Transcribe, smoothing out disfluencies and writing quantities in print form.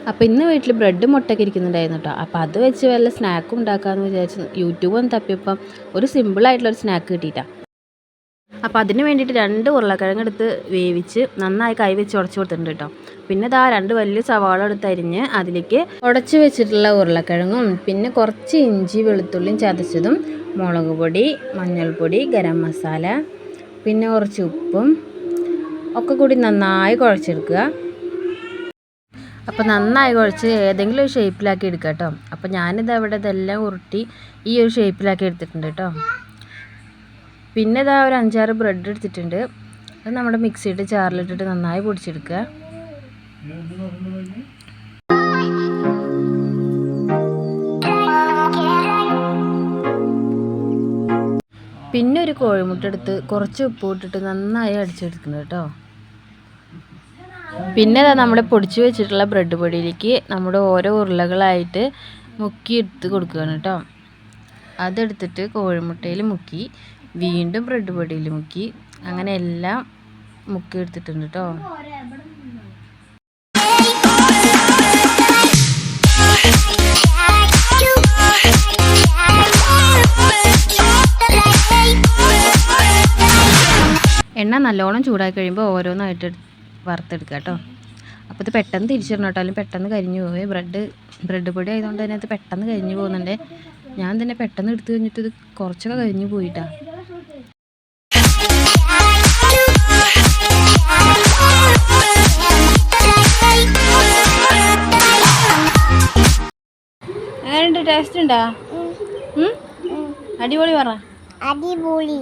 അപ്പോൾ ഇന്ന് വീട്ടിൽ ബ്രെഡ് മുട്ടയൊക്കെ ഇരിക്കുന്നുണ്ടായിരുന്നു കേട്ടോ. അപ്പോൾ അത് വെച്ച് വല്ല സ്നാക്കും ഉണ്ടാക്കാമെന്ന് വിചാരിച്ചു യൂട്യൂബ് ഒന്ന് തപ്പിയപ്പം ഒരു സിമ്പിളായിട്ടുള്ളൊരു സ്നാക്ക് കിട്ടിയിട്ടാണ്. അപ്പോൾ അതിന് വേണ്ടിയിട്ട് 2 ഉരുളക്കിഴങ്ങ് എടുത്ത് വേവിച്ച് നന്നായി കൈ വെച്ച് ഉടച്ച് കൊടുത്തിട്ടുണ്ട് കേട്ടോ. പിന്നെ ഇതാ 2 വലിയ സവാള എടുത്ത് അരിഞ്ഞ് അതിലേക്ക് ഉടച്ച് വെച്ചിട്ടുള്ള ഉരുളക്കിഴങ്ങും പിന്നെ കുറച്ച് ഇഞ്ചി വെളുത്തുള്ളിയും ചതച്ചതും മുളക് പൊടി മഞ്ഞൾപ്പൊടി ഗരം മസാല പിന്നെ കുറച്ച് ഉപ്പും ഒക്കെ കൂടി നന്നായി കുഴച്ചെടുക്കുക. അപ്പോൾ നന്നായി കുഴച്ച് ഏതെങ്കിലും ഒരു ഷേപ്പിലാക്കി എടുക്കുക കേട്ടോ. അപ്പോൾ ഞാനിത് അവിടെ ഇതെല്ലാം ഉരുട്ടി ഈ ഒരു ഷേപ്പിലാക്കി എടുത്തിട്ടുണ്ട് കേട്ടോ. പിന്നെ ഇതാ ഒരു 5-6 ബ്രെഡ് എടുത്തിട്ടുണ്ട്. അത് നമ്മുടെ മിക്സിയുടെ ജാറിലിട്ടിട്ട് നന്നായി പൊടിച്ചെടുക്കുക. പിന്നെ ഒരു കോഴിമുട്ട എടുത്ത് കുറച്ച് ഉപ്പ് ഇട്ടിട്ട് നന്നായി അടിച്ചെടുക്കുന്നത് കേട്ടോ. പിന്നെ നമ്മുടെ പൊടിച്ച് വെച്ചിട്ടുള്ള ബ്രെഡ് പൊടിയിലേക്ക് നമ്മുടെ ഓരോ ഉരുളകളായിട്ട് മുക്കി എടുത്ത് കൊടുക്കുകയാണ് കേട്ടോ. അതെടുത്തിട്ട് കോഴിമുട്ടയിൽ മുക്കി വീണ്ടും ബ്രെഡ് പൊടിയിൽ മുക്കി അങ്ങനെ എല്ലാം മുക്കി എടുത്തിട്ടുണ്ട് കേട്ടോ. എണ്ണ നല്ലോണം ചൂടാക്കി കഴിയുമ്പോൾ ഓരോന്നായിട്ട് വറുത്തെടുക്കുക കേട്ടോ. അപ്പോൾ ഇത് പെട്ടെന്ന് തിരിച്ചിടണം കേട്ടോ, അല്ലെങ്കിൽ പെട്ടെന്ന് കരിഞ്ഞു പോവേ. ബ്രെഡ് പൊടി ആയതുകൊണ്ട് തന്നെ അത് പെട്ടെന്ന് കരിഞ്ഞു പോകുന്നുണ്ട്. ഞാൻ തന്നെ പെട്ടെന്ന് എടുത്തു കഴിഞ്ഞിട്ട് ഇത് കുറച്ചൊക്കെ കരിഞ്ഞു പോയിട്ടാ. എങ്ങനെയുണ്ട്? ടേസ്റ്റ് ഉണ്ടോ? അടിപൊളി പറ. അടിപൊളി.